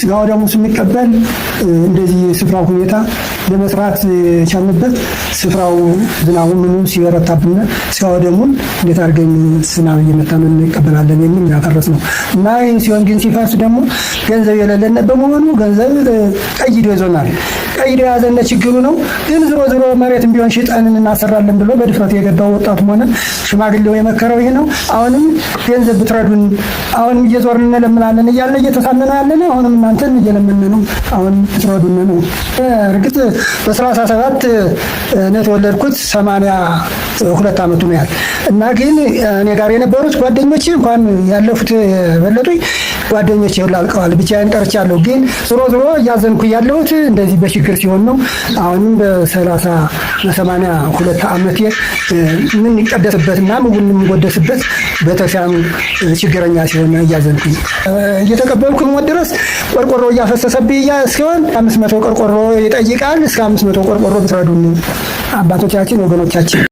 ስጋው ደግሞ ስንቀበል እንደዚህ ስፍራው ሁኔታ ለመስራት ቻልንበት ስፍራው ዝናቡ ምንም ሲበረታብን ስጋው ደግሞ እንዴት አድርገን ዝናብ እየመታን እንቀበላለን የሚል ያፈረስ ነው እና ይህን ሲሆን ግን ሲፈርስ ደግሞ ገንዘብ የሌለን በመሆኑ ገንዘብ ቀይዶ ይዞናል። ቀይዶ ያዘነ ችግሩ ነው። ግን ዝሮ መሬት ቢሆን ሽጠን እናሰራለን ብሎ በድፍረት የገባው ወጣቱም ሆነ ሽማግሌው የመከረው ይሄ ነው። አሁንም ገንዘብ ብትረዱን አሁንም እየዞርን እንለምናለን እያለ እየተሳመነ ያለን አሁንም እናንተን እየለመነ ነው። አሁን ብትረዱን ነው። እርግጥ በ37 ነው የተወለድኩት 82 ዓመቱ ነው ያለ እና ግን እኔ ጋር የነበሩት ጓደኞቼ እንኳን ያለፉት በለጡኝ ጓደኞቼ ሁሉ አልቀዋል። ብቻዬን ቀርቻለሁ። ግን ዝሮ እያዘንኩ ያለሁት እንደዚህ በችግር ሲሆን ነው። አሁንም በ82 ዓመቴ ምን ይቀደስበትና ምን ጎደስበት በተሻም ችግረኛ ሲሆን እያዘንኩኝ እየተቀበልኩ ሞት ድረስ ቆርቆሮ እያፈሰሰብኝ ሲሆን 500 ቆርቆሮ ይጠይቃል። እስከ 500 ቆርቆሮ ብትረዱን አባቶቻችን ወገኖቻችን።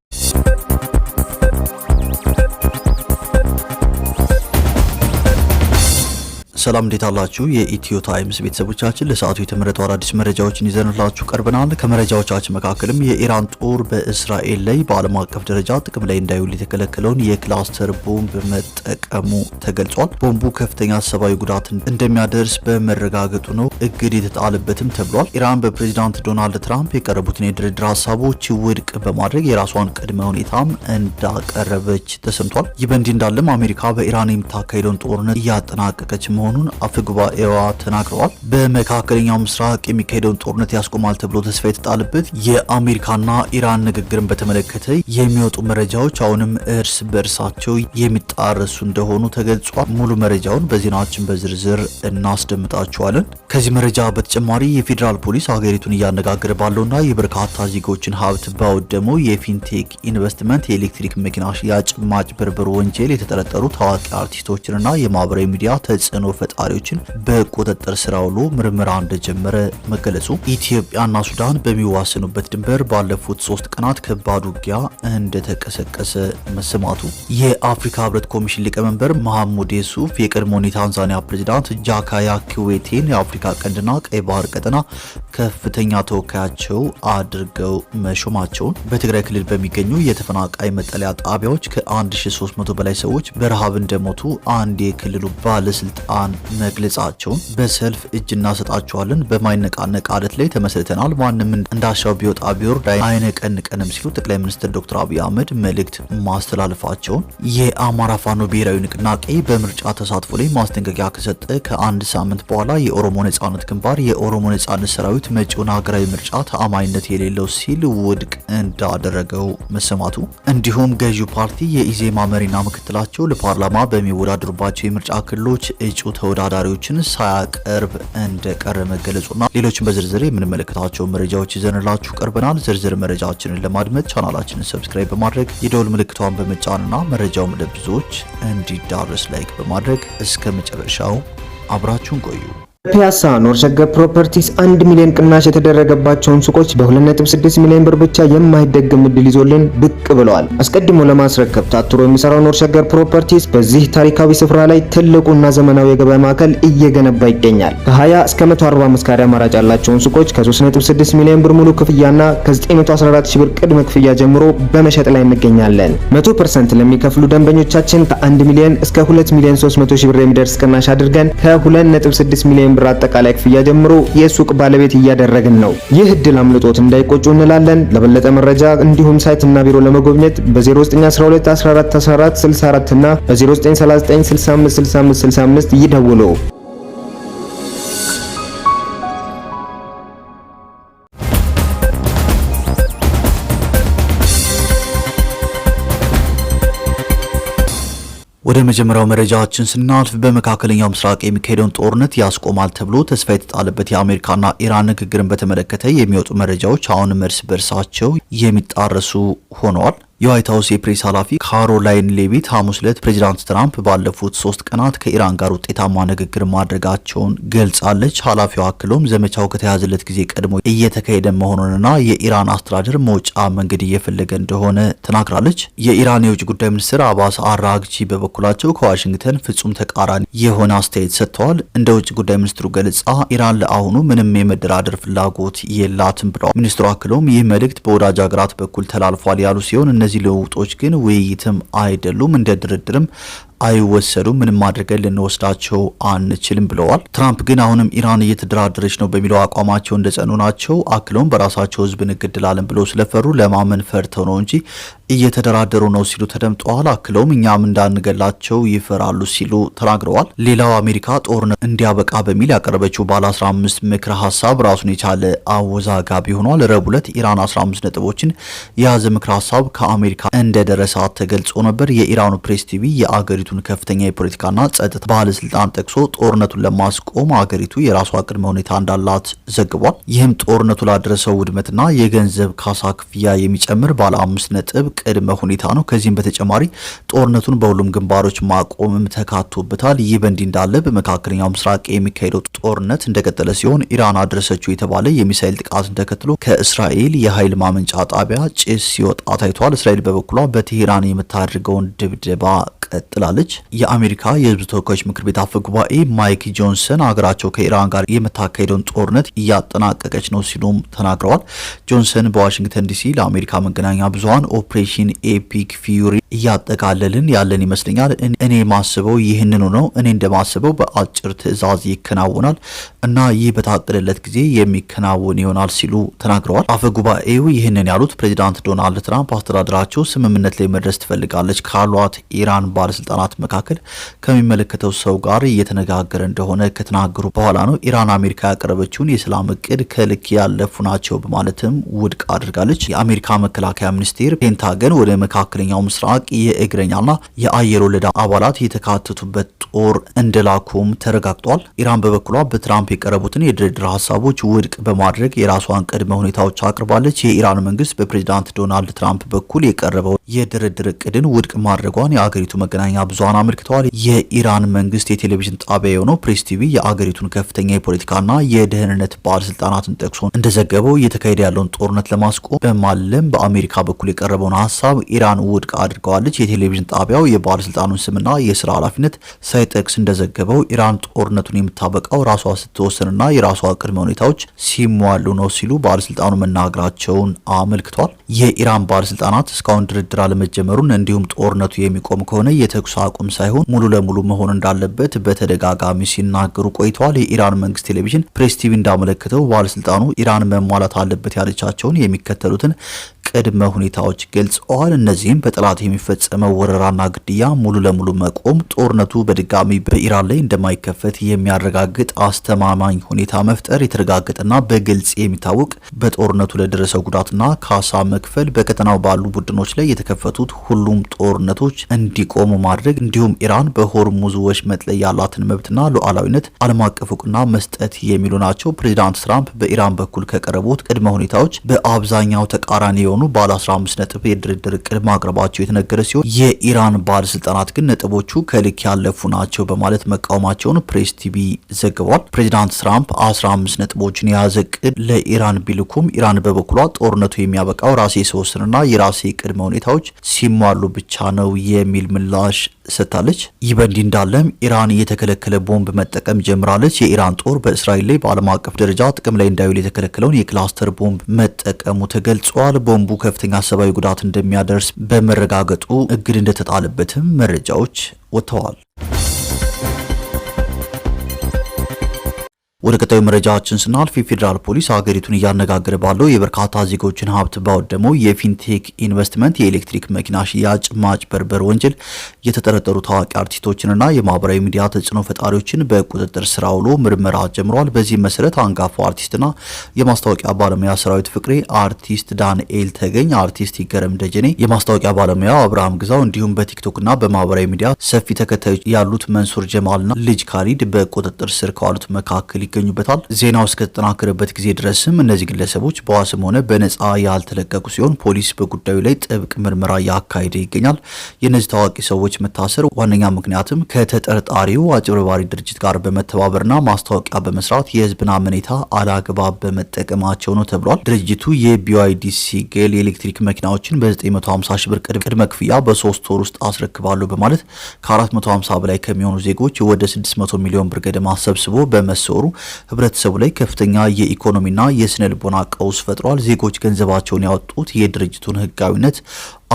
ሰላም እንዴት አላችሁ? የኢትዮ ታይምስ ቤተሰቦቻችን ለሰዓቱ የተመረጡ አዳዲስ መረጃዎችን ይዘንላችሁ ቀርበናል። ከመረጃዎቻችን መካከልም የኢራን ጦር በእስራኤል ላይ በዓለም አቀፍ ደረጃ ጥቅም ላይ እንዳይውል የተከለከለውን የክላስተር ቦምብ መጠቀሙ ተገልጿል። ቦምቡ ከፍተኛ ሰብአዊ ጉዳት እንደሚያደርስ በመረጋገጡ ነው እግድ የተጣለበትም ተብሏል። ኢራን በፕሬዚዳንት ዶናልድ ትራምፕ የቀረቡትን የድርድር ሀሳቦች ውድቅ በማድረግ የራሷን ቅድመ ሁኔታም እንዳቀረበች ተሰምቷል። ይህ በእንዲህ እንዳለም አሜሪካ በኢራን የምታካሄደውን ጦርነት እያጠናቀቀች መሆኑን አፈጉባኤዋ ተናግረዋል። በመካከለኛው ምስራቅ የሚካሄደውን ጦርነት ያስቆማል ተብሎ ተስፋ የተጣለበት የአሜሪካና ኢራን ንግግርን በተመለከተ የሚወጡ መረጃዎች አሁንም እርስ በእርሳቸው የሚጣረሱ እንደሆኑ ተገልጿል። ሙሉ መረጃውን በዜናችን በዝርዝር እናስደምጣችኋለን። ከዚህ መረጃ በተጨማሪ የፌዴራል ፖሊስ ሀገሪቱን እያነጋገረ ባለውና የበርካታ ዜጎችን ሀብት ባወደመው የፊንቴክ ኢንቨስትመንት የኤሌክትሪክ መኪና ሽያጭ ማጭበርበር ወንጀል የተጠረጠሩ ታዋቂ አርቲስቶችንና የማህበራዊ ሚዲያ ተጽዕኖ ፈጣሪዎችን በቁጥጥር ስር አውሎ ምርመራ እንደጀመረ መገለጹ፣ ኢትዮጵያና ሱዳን በሚዋሰኑበት ድንበር ባለፉት 3 ቀናት ከባድ ውጊያ እንደተቀሰቀሰ መሰማቱ፣ የአፍሪካ ህብረት ኮሚሽን ሊቀመንበር መሐሙድ የሱፍ የቀድሞውን የታንዛኒያ ፕሬዝዳንት ጃካያ ኪዌቴን የአፍሪካ ቀንድና ቀይ ባህር ቀጠና ከፍተኛ ተወካያቸው አድርገው መሾማቸውን፣ በትግራይ ክልል በሚገኙ የተፈናቃይ መጠለያ ጣቢያዎች ከ1300 በላይ ሰዎች በረሃብ እንደሞቱ አንድ የክልሉ ባለስልጣን መግለጻቸውን፣ በሰልፍ እጅ እናሰጣቸዋለን በማይነቃነቅ አለት ላይ ተመስርተናል ማንም እንዳሻው ቢወጣ ቢወርድ አይነቀንቀንም ሲሉ ጠቅላይ ሚኒስትር ዶክተር አብይ አህመድ መልእክት ማስተላለፋቸውን፣ የአማራ ፋኖ ብሔራዊ ንቅናቄ በምርጫ ተሳትፎ ላይ ማስጠንቀቂያ ከሰጠ ከአንድ ሳምንት በኋላ የኦሮሞ ነጻነት ግንባር የኦሮሞ ነጻነት ሰራዊት መጪውን ሀገራዊ ምርጫ ተአማኝነት የሌለው ሲል ውድቅ እንዳደረገው መሰማቱ፣ እንዲሁም ገዢው ፓርቲ የኢዜማ መሪና ምክትላቸው ለፓርላማ በሚወዳደሩባቸው የምርጫ ክልሎች እጩ ተወዳዳሪዎችን ሳያቀርብ እንደቀረ መገለጹና ሌሎችን በዝርዝር የምንመለከታቸው መረጃዎች ይዘንላችሁ ቀርበናል። ዝርዝር መረጃችንን ለማድመጥ ቻናላችንን ሰብስክራይብ በማድረግ የደወል ምልክቷን በመጫንና መረጃው ለብዙዎች እንዲዳረስ ላይክ በማድረግ እስከ መጨረሻው አብራችሁን ቆዩ። ፒያሳ ኖርሸገር ፕሮፐርቲስ 1 ሚሊዮን ቅናሽ የተደረገባቸውን ሱቆች በ2.6 ሚሊዮን ብር ብቻ የማይደገም እድል ይዞልን ብቅ ብለዋል። አስቀድሞ ለማስረከብ ታትሮ የሚሰራው ኖርሸገር ፕሮፐርቲስ በዚህ ታሪካዊ ስፍራ ላይ ትልቁና ዘመናዊ የገበያ ማዕከል እየገነባ ይገኛል። ከ20 እስከ 145 ካሬ አማራጭ ያላቸውን ሱቆች ከ3.6 ሚሊዮን ብር ሙሉ ክፍያና ከ914 ሺህ ብር ቅድመ ክፍያ ጀምሮ በመሸጥ ላይ እንገኛለን። 100% ለሚከፍሉ ደንበኞቻችን ከ1 ሚሊዮን እስከ 2 ሚሊዮን 300 ሺህ ብር የሚደርስ ቅናሽ አድርገን ከ2.6 ሚሊዮን ብር አጠቃላይ ክፍያ ጀምሮ የሱቅ ባለቤት እያደረግን ነው። ይህ እድል አምልጦት እንዳይቆጩ እንላለን። ለበለጠ መረጃ እንዲሁም ሳይትና ቢሮ ለመጎብኘት በ0912 14 14 64 እና በ0939 65 65 65 ይደውሉ። ወደ መጀመሪያው መረጃችን ስናልፍ በመካከለኛው ምስራቅ የሚካሄደውን ጦርነት ያስቆማል ተብሎ ተስፋ የተጣለበት የአሜሪካና ኢራን ንግግርን በተመለከተ የሚወጡ መረጃዎች አሁንም እርስ በርሳቸው የሚጣረሱ ሆነዋል። የዋይት ሀውስ የፕሬስ ኃላፊ ካሮላይን ሌቪት ሐሙስ ዕለት ፕሬዚዳንት ትራምፕ ባለፉት 3 ቀናት ከኢራን ጋር ውጤታማ ንግግር ማድረጋቸውን ገልጻለች። ኃላፊው አክሎም ዘመቻው ከተያዘለት ጊዜ ቀድሞ እየተካሄደ መሆኑንና የኢራን አስተዳደር መውጫ መንገድ እየፈለገ እንደሆነ ተናግራለች። የኢራን የውጭ ጉዳይ ሚኒስትር አባስ አራግቺ በበኩላቸው ከዋሽንግተን ፍጹም ተቃራኒ የሆነ አስተያየት ሰጥተዋል። እንደ ውጭ ጉዳይ ሚኒስትሩ ገለጻ ኢራን ለአሁኑ ምንም የመደራደር ፍላጎት የላትም ብለዋል። ሚኒስትሩ አክለውም ይህ መልእክት በወዳጅ ሀገራት በኩል ተላልፏል ያሉ ሲሆን እነዚህ ልውውጦች ግን ውይይትም አይደሉም፣ እንደ ድርድርም አይወሰዱም፣ ምንም አድርገን ልንወስዳቸው አንችልም ብለዋል። ትራምፕ ግን አሁንም ኢራን እየተደራደረች ነው በሚለው አቋማቸው እንደጸኑ ናቸው። አክለውም በራሳቸው ሕዝብ እንገድላለን ብለው ስለፈሩ ለማመን ፈርተው ነው እንጂ እየተደራደሩ ነው ሲሉ ተደምጠዋል። አክለውም እኛም እንዳንገላቸው ይፈራሉ ሲሉ ተናግረዋል። ሌላው አሜሪካ ጦርነት እንዲያበቃ በሚል ያቀረበችው ባለ 15 ምክረ ሀሳብ ራሱን የቻለ አወዛጋቢ ሆኗል። ረቡዕ ዕለት ኢራን 15 ነጥቦችን የያዘ ምክረ ሀሳብ ከአሜሪካ እንደደረሳት ተገልጾ ነበር። የኢራኑ ፕሬስ ቲቪ የአገሪቱ ከፍተኛ የፖለቲካና ጸጥታ ባለስልጣን ጠቅሶ ጦርነቱን ለማስቆም አገሪቱ የራሷ ቅድመ ሁኔታ እንዳላት ዘግቧል። ይህም ጦርነቱ ላደረሰው ውድመትና የገንዘብ ካሳ ክፍያ የሚጨምር ባለ 5 ነጥብ ቅድመ ሁኔታ ነው። ከዚህም በተጨማሪ ጦርነቱን በሁሉም ግንባሮች ማቆምም ተካቶበታል። ይህ በእንዲህ እንዳለ በመካከለኛው ምስራቅ የሚካሄደው ጦርነት እንደቀጠለ ሲሆን ኢራን አደረሰችው የተባለ የሚሳኤል ጥቃትን ተከትሎ ከእስራኤል የኃይል ማመንጫ ጣቢያ ጭስ ሲወጣ ታይቷል። እስራኤል በበኩሏ በቴሄራን የምታደርገውን ድብደባ ቀጥላለች። የአሜሪካ የሕዝብ ተወካዮች ምክር ቤት አፈ ጉባኤ ማይክ ጆንሰን ሀገራቸው ከኢራን ጋር የምታካሄደውን ጦርነት እያጠናቀቀች ነው ሲሉም ተናግረዋል። ጆንሰን በዋሽንግተን ዲሲ ለአሜሪካ መገናኛ ብዙኃን ኦፕሬሽን ኤፒክ ፊዩሪ እያጠቃለልን ያለን ይመስለኛል። እኔ ማስበው ይህንኑ ነው። እኔ እንደማስበው በአጭር ትዕዛዝ ይከናወናል እና ይህ በታቀደለት ጊዜ የሚከናወን ይሆናል ሲሉ ተናግረዋል። አፈ ጉባኤው ይህንን ያሉት ፕሬዚዳንት ዶናልድ ትራምፕ አስተዳደራቸው ስምምነት ላይ መድረስ ትፈልጋለች ካሏት ኢራን ባለስልጣናት መካከል ከሚመለከተው ሰው ጋር እየተነጋገረ እንደሆነ ከተናገሩ በኋላ ነው። ኢራን አሜሪካ ያቀረበችውን የሰላም እቅድ ከልክ ያለፉ ናቸው በማለትም ውድቅ አድርጋለች። የአሜሪካ መከላከያ ሚኒስቴር ፔንታገን ወደ መካከለኛው ምስራቅ የእግረኛና የአየር ወለድ አባላት የተካተቱበት ጦር እንደላኩም ተረጋግጧል። ኢራን በበኩሏ በትራምፕ የቀረቡትን የድርድር ሀሳቦች ውድቅ በማድረግ የራሷን ቅድመ ሁኔታዎች አቅርባለች። የኢራን መንግስት በፕሬዚዳንት ዶናልድ ትራምፕ በኩል የቀረበው የድርድር እቅድን ውድቅ ማድረጓን የአገሪቱ መገናኛ ብዙሃን አመልክተዋል። የኢራን መንግስት የቴሌቪዥን ጣቢያ የሆነው ፕሬስ ቲቪ የአገሪቱን ከፍተኛ የፖለቲካና የደህንነት ባለስልጣናትን ጠቅሶ እንደዘገበው እየተካሄደ ያለውን ጦርነት ለማስቆም በማለም በአሜሪካ በኩል የቀረበውን ሀሳብ ኢራን ውድቅ አድርገዋለች። የቴሌቪዥን ጣቢያው የባለስልጣኑን ስምና የስራ ኃላፊነት ሳይጠቅስ እንደዘገበው ኢራን ጦርነቱን የምታበቃው ራሷ ስትወስንና የራሷ ቅድመ ሁኔታዎች ሲሟሉ ነው ሲሉ ባለስልጣኑ መናገራቸውን አመልክቷል። የኢራን ባለስልጣናት እስካሁን ድርድር አለመጀመሩን እንዲሁም ጦርነቱ የሚቆም ከሆነ የተኩስ አቁም ሳይሆን ሙሉ ለሙሉ መሆን እንዳለበት በተደጋጋሚ ሲናገሩ ቆይተዋል። የኢራን መንግስት ቴሌቪዥን ፕሬስ ቲቪ እንዳመለከተው ባለስልጣኑ ኢራን መሟላት አለበት ያለቻቸውን የሚከተሉትን ቅድመ ሁኔታዎች ገልጸዋል። እነዚህም በጠላት የሚፈጸመው ወረራና ግድያ ሙሉ ለሙሉ መቆም፣ ጦርነቱ በድጋሚ በኢራን ላይ እንደማይከፈት የሚያረጋግጥ አስተማማኝ ሁኔታ መፍጠር፣ የተረጋገጠና በግልጽ የሚታወቅ በጦርነቱ ለደረሰው ጉዳትና ካሳ መክፈል፣ በቀጠናው ባሉ ቡድኖች ላይ የተከፈቱት ሁሉም ጦርነቶች እንዲቆሙ ማድረግ፣ እንዲሁም ኢራን በሆርሙዝ ወሽመጥ ላይ ያላትን መብትና ሉዓላዊነት ዓለም አቀፍ እውቅና መስጠት የሚሉ ናቸው። ፕሬዚዳንት ትራምፕ በኢራን በኩል ከቀረቡት ቅድመ ሁኔታዎች በአብዛኛው ተቃራኒ የሆኑ ባለ 15 ነጥብ የድርድር እቅድ ማቅረባቸው የተነገረ ሲሆን የኢራን ባለስልጣናት ግን ነጥቦቹ ከልክ ያለፉ ናቸው በማለት መቃወማቸውን ፕሬስ ቲቪ ዘግቧል። ፕሬዚዳንት ትራምፕ 15 ነጥቦችን የያዘ እቅድ ለኢራን ቢልኩም ኢራን በበኩሏ ጦርነቱ የሚያበቃው ራሴ ስወስንና የራሴ ቅድመ ሁኔታዎች ሲሟሉ ብቻ ነው የሚል ምላሽ ሰጥታለች። ይህ በእንዲህ እንዳለም ኢራን የተከለከለ ቦምብ መጠቀም ጀምራለች። የኢራን ጦር በእስራኤል ላይ በዓለም አቀፍ ደረጃ ጥቅም ላይ እንዳይውል የተከለከለውን የክላስተር ቦምብ መጠቀሙ ተገልጿል። ቦምቡ ከፍተኛ ሰብአዊ ጉዳት እንደሚያደርስ በመረጋገጡ እግድ እንደተጣለበትም መረጃዎች ወጥተዋል። ወደ ቀጣዩ መረጃችን ስናልፍ የፌዴራል ፖሊስ ሀገሪቱን እያነጋገረ ባለው የበርካታ ዜጎችን ሀብት ባወደመው የፊንቴክ ኢንቨስትመንት የኤሌክትሪክ መኪና ሽያጭ ማጭበርበር ወንጀል የተጠረጠሩ ታዋቂ አርቲስቶችንና የማህበራዊ ሚዲያ ተጽዕኖ ፈጣሪዎችን በቁጥጥር ስር አውሎ ምርመራ ጀምሯል። በዚህ መሰረት አንጋፋው አርቲስትና የማስታወቂያ ባለሙያ ሰራዊት ፍቅሬ፣ አርቲስት ዳንኤል ተገኝ፣ አርቲስት ይገረም ደጀኔ፣ የማስታወቂያ ባለሙያው አብርሃም ግዛው እንዲሁም በቲክቶክና በማህበራዊ ሚዲያ ሰፊ ተከታዮች ያሉት መንሱር ጀማልና ልጅ ካሊድ በቁጥጥር ስር ከዋሉት መካከል ይገኙበታል። ዜናው እስከተጠናከረበት ጊዜ ድረስም እነዚህ ግለሰቦች በዋስም ሆነ በነጻ ያልተለቀቁ ሲሆን ፖሊስ በጉዳዩ ላይ ጥብቅ ምርመራ ያካሄደ ይገኛል። የእነዚህ ታዋቂ ሰዎች መታሰር ዋነኛ ምክንያትም ከተጠርጣሪው አጭበርባሪ ድርጅት ጋር በመተባበርና ማስታወቂያ በመስራት የህዝብን አመኔታ አላግባብ በመጠቀማቸው ነው ተብሏል። ድርጅቱ የቢዋይዲ ሲገል የኤሌክትሪክ መኪናዎችን በ950 ሺህ ብር ቅድመ ክፍያ በ3 ወር ውስጥ አስረክባሉ በማለት ከ450 በላይ ከሚሆኑ ዜጎች ወደ 600 ሚሊዮን ብር ገደማ ሰብስቦ በመሰወሩ ህብረተሰቡ ላይ ከፍተኛ የኢኮኖሚና የስነ ልቦና ቀውስ ፈጥሯል። ዜጎች ገንዘባቸውን ያወጡት የድርጅቱን ህጋዊነት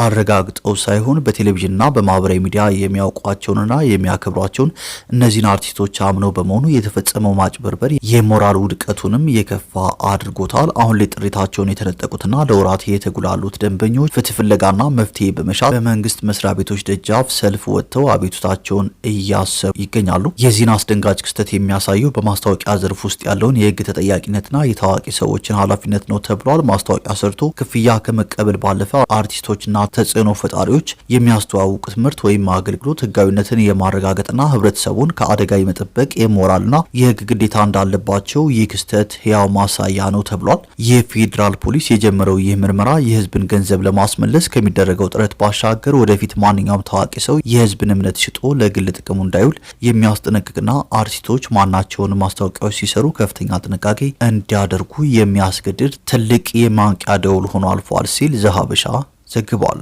አረጋግጠው ሳይሆን በቴሌቪዥንና በማህበራዊ ሚዲያ የሚያውቋቸውንና የሚያከብሯቸውን እነዚህን አርቲስቶች አምነው በመሆኑ የተፈጸመው ማጭበርበር የሞራል ውድቀቱንም የከፋ አድርጎታል። አሁን ላይ ጥሪታቸውን የተነጠቁትና ለወራት የተጉላሉት ደንበኞች ፍትህ ፍለጋና መፍትሄ በመሻት በመንግስት መስሪያ ቤቶች ደጃፍ ሰልፍ ወጥተው አቤቱታቸውን እያሰቡ ይገኛሉ። የዚህን አስደንጋጭ ክስተት የሚያሳየው በማስታወቂያ ዘርፍ ውስጥ ያለውን የህግ ተጠያቂነትና የታዋቂ ሰዎችን ኃላፊነት ነው ተብሏል። ማስታወቂያ ሰርቶ ክፍያ ከመቀበል ባለፈ አርቲስቶችና ተጽዕኖ ፈጣሪዎች የሚያስተዋውቁት ምርት ወይም አገልግሎት ህጋዊነትን የማረጋገጥና ህብረተሰቡን ከአደጋ የመጠበቅ የሞራልና የህግ ግዴታ እንዳለባቸው ይህ ክስተት ህያው ማሳያ ነው ተብሏል። የፌዴራል ፖሊስ የጀመረው ይህ ምርመራ የህዝብን ገንዘብ ለማስመለስ ከሚደረገው ጥረት ባሻገር ወደፊት ማንኛውም ታዋቂ ሰው የህዝብን እምነት ሽጦ ለግል ጥቅሙ እንዳይውል የሚያስጠነቅቅና አርቲስቶች ማናቸውን ማስታወቂያዎች ሲሰሩ ከፍተኛ ጥንቃቄ እንዲያደርጉ የሚያስገድድ ትልቅ የማንቂያ ደውል ሆኖ አልፏል ሲል ዘሀበሻ ዘግቧል።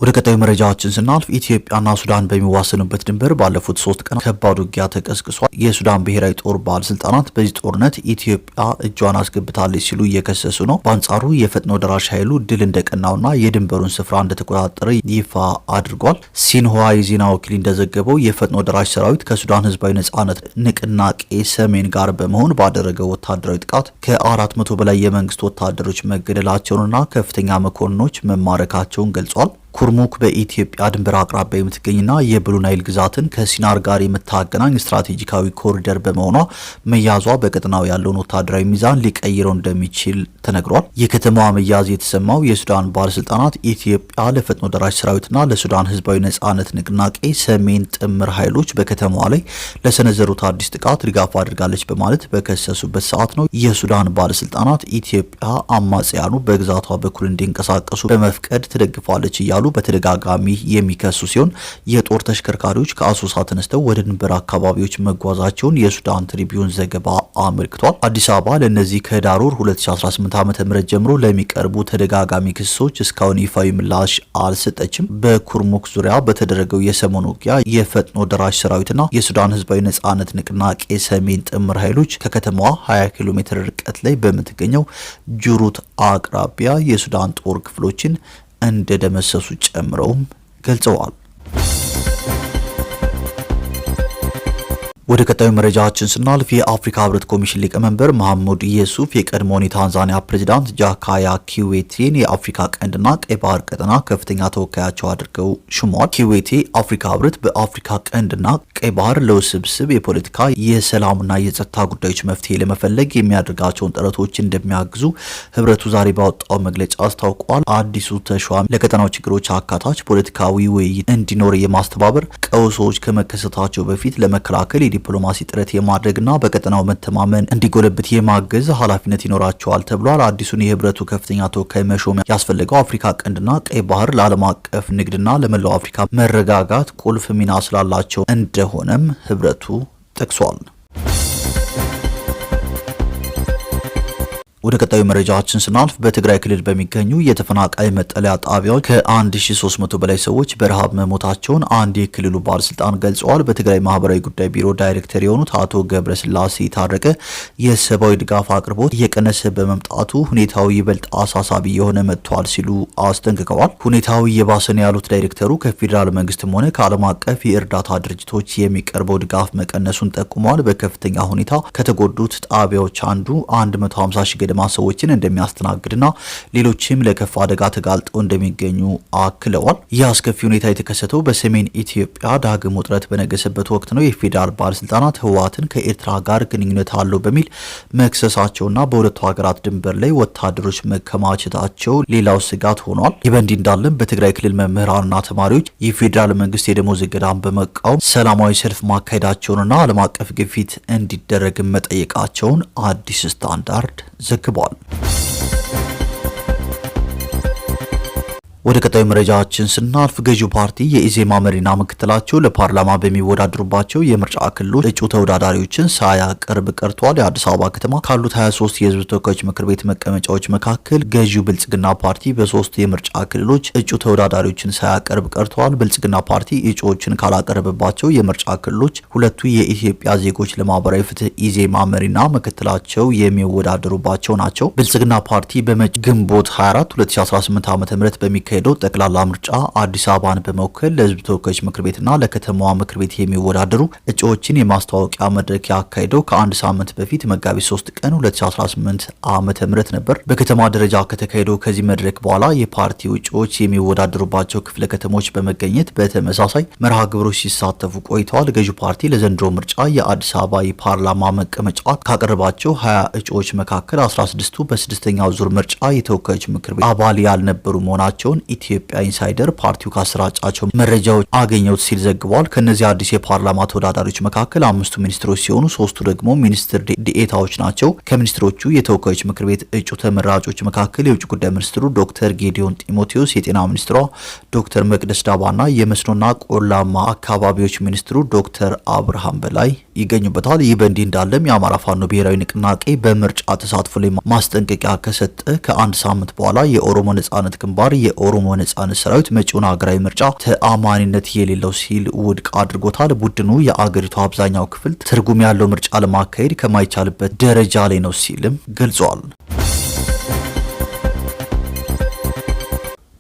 ወደ ቀጣዩ መረጃዎችን ስናልፍ ኢትዮጵያና ሱዳን በሚዋሰኑበት ድንበር ባለፉት 3 ቀናት ከባድ ውጊያ ተቀስቅሷል። የሱዳን ብሔራዊ ጦር ባለስልጣናት በዚህ ጦርነት ኢትዮጵያ እጇን አስገብታለች ሲሉ እየከሰሱ ነው። በአንጻሩ የፈጥኖ ደራሽ ኃይሉ ድል እንደቀናውና የድንበሩን ስፍራ እንደተቆጣጠረ ይፋ አድርጓል። ሲንሁዋ የዜና ወኪል እንደዘገበው የፈጥኖ ደራሽ ሰራዊት ከሱዳን ህዝባዊ ነጻነት ንቅናቄ ሰሜን ጋር በመሆን ባደረገው ወታደራዊ ጥቃት ከ400 በላይ የመንግስት ወታደሮች መገደላቸውንና ከፍተኛ መኮንኖች መማረካቸውን ገልጿል። ኩርሙክ በኢትዮጵያ ድንበር አቅራቢያ የምትገኝና የብሉ ናይል ግዛትን ከሲናር ጋር የምታገናኝ ስትራቴጂካዊ ኮሪደር በመሆኗ መያዟ በቀጠናው ያለውን ወታደራዊ ሚዛን ሊቀይረው እንደሚችል ተነግሯል። የከተማዋ መያዝ የተሰማው የሱዳን ባለስልጣናት ኢትዮጵያ ለፈጥኖ ደራሽ ሰራዊትና ለሱዳን ህዝባዊ ነጻነት ንቅናቄ ሰሜን ጥምር ኃይሎች በከተማዋ ላይ ለሰነዘሩት አዲስ ጥቃት ድጋፍ አድርጋለች በማለት በከሰሱበት ሰዓት ነው። የሱዳን ባለስልጣናት ኢትዮጵያ አማጽያኑ በግዛቷ በኩል እንዲንቀሳቀሱ በመፍቀድ ትደግፋለች እያሉ በተደጋጋሚ የሚከሱ ሲሆን የጦር ተሽከርካሪዎች ከአሶሳ ተነስተው ወደ ድንበር አካባቢዎች መጓዛቸውን የሱዳን ትሪቢዩን ዘገባ አመልክቷል። አዲስ አበባ ለእነዚህ ከህዳር ወር 2018 ዓ.ም ጀምሮ ለሚቀርቡ ተደጋጋሚ ክሶች እስካሁን ይፋዊ ምላሽ አልሰጠችም። በኩርሙክ ዙሪያ በተደረገው የሰሞኑ ውጊያ የፈጥኖ ደራሽ ሰራዊትና የሱዳን ህዝባዊ ነጻነት ንቅናቄ ሰሜን ጥምር ኃይሎች ከከተማዋ 20 ኪሎ ሜትር ርቀት ላይ በምትገኘው ጁሩት አቅራቢያ የሱዳን ጦር ክፍሎችን እንደደመሰሱ ጨምረውም ገልጸዋል። ወደ ቀጣዩ መረጃችን ስናልፍ የአፍሪካ ህብረት ኮሚሽን ሊቀመንበር መሐሙድ ኢየሱፍ የቀድሞውን የታንዛኒያ ፕሬዚዳንት ጃካያ ኪዌቴን የአፍሪካ ቀንድና ቀይ ባህር ቀጠና ከፍተኛ ተወካያቸው አድርገው ሹመዋል። ኪዌቴ አፍሪካ ህብረት በአፍሪካ ቀንድና ቀይ ባህር ለውስብስብ የፖለቲካ የሰላምና የጸጥታ ጉዳዮች መፍትሄ ለመፈለግ የሚያደርጋቸውን ጥረቶች እንደሚያግዙ ህብረቱ ዛሬ ባወጣው መግለጫ አስታውቋል። አዲሱ ተሿሚ ለቀጠናው ችግሮች አካታች ፖለቲካዊ ውይይት እንዲኖር የማስተባበር ቀውሶች ከመከሰታቸው በፊት ለመከላከል ዲፕሎማሲ ጥረት የማድረግና በቀጠናው መተማመን እንዲጎለብት የማገዝ ኃላፊነት ይኖራቸዋል ተብሏል። አዲሱን የህብረቱ ከፍተኛ ተወካይ መሾም ያስፈለገው አፍሪካ ቀንድና ቀይ ባህር ለዓለም አቀፍ ንግድና ለመላው አፍሪካ መረጋጋት ቁልፍ ሚና ስላላቸው እንደሆነም ህብረቱ ጠቅሷል። ወደ ቀጣዩ መረጃችን ስናልፍ በትግራይ ክልል በሚገኙ የተፈናቃይ መጠለያ ጣቢያዎች ከ1300 በላይ ሰዎች በረሃብ መሞታቸውን አንድ የክልሉ ባለስልጣን ገልጸዋል። በትግራይ ማህበራዊ ጉዳይ ቢሮ ዳይሬክተር የሆኑት አቶ ገብረስላሴ ታረቀ የሰብአዊ ድጋፍ አቅርቦት እየቀነሰ በመምጣቱ ሁኔታው ይበልጥ አሳሳቢ የሆነ መጥቷል ሲሉ አስጠንቅቀዋል። ሁኔታው እየባሰ ነው ያሉት ዳይሬክተሩ ከፌዴራል መንግስትም ሆነ ከዓለም አቀፍ የእርዳታ ድርጅቶች የሚቀርበው ድጋፍ መቀነሱን ጠቁመዋል። በከፍተኛ ሁኔታ ከተጎዱት ጣቢያዎች አንዱ 150 ሺህ ልማት ሰዎችን እንደሚያስተናግድና ሌሎችም ለከፋ አደጋ ተጋልጠው እንደሚገኙ አክለዋል። ይህ አስከፊ ሁኔታ የተከሰተው በሰሜን ኢትዮጵያ ዳግም ውጥረት በነገሰበት ወቅት ነው። የፌዴራል ባለስልጣናት ህወሓትን ከኤርትራ ጋር ግንኙነት አለው በሚል መክሰሳቸውና በሁለቱ ሀገራት ድንበር ላይ ወታደሮች መከማቸታቸው ሌላው ስጋት ሆኗል። ይህ በእንዲህ እንዳለም በትግራይ ክልል መምህራንና ተማሪዎች የፌዴራል መንግስት የደሞዝ እገዳን በመቃወም ሰላማዊ ሰልፍ ማካሄዳቸውንና ዓለም አቀፍ ግፊት እንዲደረግ መጠየቃቸውን አዲስ ስታንዳርድ ዘግቧል። ወደ ቀጣዩ መረጃችን ስናልፍ ገዢው ፓርቲ የኢዜማ መሪና ምክትላቸው ለፓርላማ በሚወዳደሩባቸው የምርጫ ክልሎች እጩ ተወዳዳሪዎችን ሳያቀርብ ቀርቷል። የአዲስ አበባ ከተማ ካሉት 23 የህዝብ ተወካዮች ምክር ቤት መቀመጫዎች መካከል ገዢው ብልጽግና ፓርቲ በ3 የምርጫ ክልሎች እጩ ተወዳዳሪዎችን ሳያቀርብ ቀርቷል። ብልጽግና ፓርቲ እጩዎችን ካላቀረበባቸው የምርጫ ክልሎች ሁለቱ የኢትዮጵያ ዜጎች ለማህበራዊ ፍትህ ኢዜማ መሪና ምክትላቸው የሚወዳደሩባቸው ናቸው። ብልጽግና ፓርቲ በመጪው ግንቦት 24 2018 ዓ.ም በሚካሄደው ጠቅላላ ምርጫ አዲስ አበባን በመወከል ለህዝብ ተወካዮች ምክር ቤትና ለከተማዋ ምክር ቤት የሚወዳደሩ እጩዎችን የማስተዋወቂያ መድረክ ያካሄደው ከአንድ ሳምንት በፊት መጋቢት 3 ቀን 2018 ዓ.ም ነበር። በከተማ ደረጃ ከተካሄደው ከዚህ መድረክ በኋላ የፓርቲው እጩዎች የሚወዳደሩባቸው ክፍለ ከተሞች በመገኘት በተመሳሳይ መርሃ ግብሮች ሲሳተፉ ቆይተዋል። ገዢው ፓርቲ ለዘንድሮ ምርጫ የአዲስ አበባ የፓርላማ መቀመጫ ካቀረባቸው 20 እጩዎች መካከል 16ቱ በስድስተኛው ዙር ምርጫ የተወካዮች ምክር ቤት አባል ያልነበሩ መሆናቸውን ኢትዮጵያ ኢንሳይደር ፓርቲው ካሰራጫቸው መረጃዎች አገኘሁት ሲል ዘግቧል። ከነዚህ አዲስ የፓርላማ ተወዳዳሪዎች መካከል 5ቱ ሚኒስትሮች ሲሆኑ 3ቱ ደግሞ ሚኒስትር ዲኤታዎች ናቸው። ከሚኒስትሮቹ የተወካዮች ምክር ቤት እጩ ተመራጮች መካከል የውጭ ጉዳይ ሚኒስትሩ ዶክተር ጌዲዮን ጢሞቴዎስ፣ የጤና ሚኒስትሯ ዶክተር መቅደስ ዳባና የመስኖና ቆላማ አካባቢዎች ሚኒስትሩ ዶክተር አብርሃም በላይ ይገኙበታል። ይህ በእንዲህ እንዳለም የአማራ ፋኖ ብሔራዊ ንቅናቄ በምርጫ ተሳትፎ ላይ ማስጠንቀቂያ ከሰጠ ከአንድ ሳምንት በኋላ የኦሮሞ ነጻነት ግንባር የኦሮሞ ነጻነት ሰራዊት መጪውን ሀገራዊ ምርጫ ተአማኒነት የሌለው ሲል ውድቅ አድርጎታል። ቡድኑ የአገሪቱ አብዛኛው ክፍል ትርጉም ያለው ምርጫ ለማካሄድ ከማይቻልበት ደረጃ ላይ ነው ሲልም ገልጿል።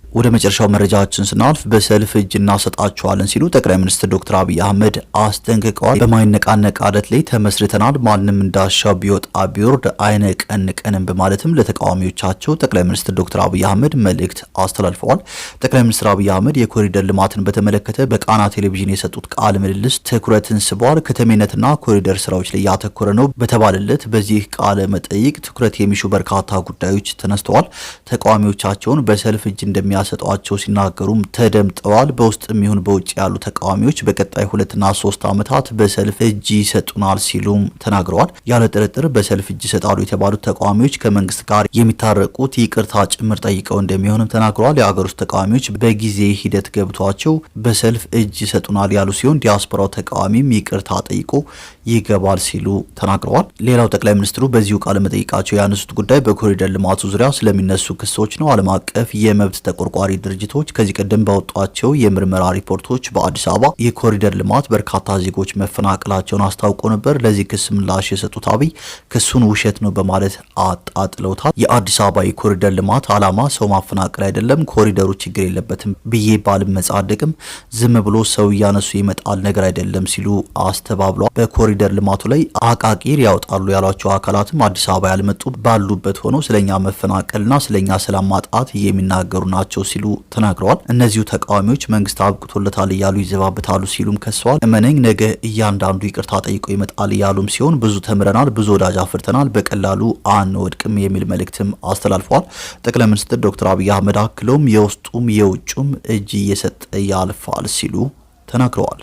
ወደ መጨረሻው መረጃችን ስናልፍ በሰልፍ እጅ እናሰጣቸዋለን ሲሉ ጠቅላይ ሚኒስትር ዶክተር አብይ አህመድ አስጠንቅቀዋል። በማይነቃነቅ አለት ላይ ተመስርተናል፣ ማንም እንዳሻው ቢወጣ ቢወርድ አይነቀንቀንም በማለትም ለተቃዋሚዎቻቸው ጠቅላይ ሚኒስትር ዶክተር አብይ አህመድ መልእክት አስተላልፈዋል። ጠቅላይ ሚኒስትር አብይ አህመድ የኮሪደር ልማትን በተመለከተ በቃና ቴሌቪዥን የሰጡት ቃለ ምልልስ ትኩረትን ስቧል። ከተሜነትና ኮሪደር ስራዎች ላይ ያተኮረ ነው በተባለለት በዚህ ቃለ መጠይቅ ትኩረት የሚሹ በርካታ ጉዳዮች ተነስተዋል። ተቃዋሚዎቻቸውን በሰልፍ እጅ እንደሚያ ሰጧቸው ሲናገሩም ተደምጠዋል። በውስጥም ይሁን በውጭ ያሉ ተቃዋሚዎች በቀጣይ 2 እና 3 ዓመታት በሰልፍ እጅ ይሰጡናል ሲሉም ተናግረዋል። ያለ ጥርጥር በሰልፍ እጅ ይሰጣሉ የተባሉት ተቃዋሚዎች ከመንግስት ጋር የሚታረቁት ይቅርታ ጭምር ጠይቀው እንደሚሆንም ተናግረዋል። የአገር ውስጥ ተቃዋሚዎች በጊዜ ሂደት ገብቷቸው በሰልፍ እጅ ይሰጡናል ያሉ ሲሆን ዲያስፖራው ተቃዋሚም ይቅርታ ጠይቆ ይገባል ሲሉ ተናግረዋል። ሌላው ጠቅላይ ሚኒስትሩ በዚሁ ቃለ መጠይቃቸው ያነሱት ጉዳይ በኮሪደር ልማቱ ዙሪያ ስለሚነሱ ክሶች ነው። ዓለም አቀፍ የመብት ተቆርቋሪ ድርጅቶች ከዚህ ቀደም ባወጧቸው የምርመራ ሪፖርቶች በአዲስ አበባ የኮሪደር ልማት በርካታ ዜጎች መፈናቀላቸውን አስታውቆ ነበር። ለዚህ ክስ ምላሽ የሰጡት አብይ ክሱን ውሸት ነው በማለት አጣጥለውታል። የአዲስ አበባ የኮሪደር ልማት ዓላማ ሰው ማፈናቀል አይደለም፣ ኮሪደሩ ችግር የለበትም ብዬ ባልመጻደቅም ዝም ብሎ ሰው እያነሱ ይመጣል ነገር አይደለም ሲሉ አስተባብለዋል። በኮሪደር ልማቱ ላይ አቃቂር ያወጣሉ ያሏቸው አካላትም አዲስ አበባ ያልመጡ ባሉበት ሆነው ስለኛ መፈናቀልና ስለኛ ሰላም ማጣት የሚናገሩ ናቸው ሲሉ ተናግረዋል። እነዚሁ ተቃዋሚዎች መንግስት አብቅቶለታል እያሉ ይዘባበታሉ ሲሉም ከሰዋል። እመነኝ ነገ እያንዳንዱ ይቅርታ ጠይቆ ይመጣል እያሉም ሲሆን ብዙ ተምረናል፣ ብዙ ወዳጅ አፍርተናል፣ በቀላሉ አንወድቅም የሚል መልእክትም አስተላልፈዋል። ጠቅላይ ሚኒስትር ዶክተር አብይ አህመድ አክለውም የውስጡም የውጩም እጅ እየሰጠ ያልፋል ሲሉ ተናግረዋል።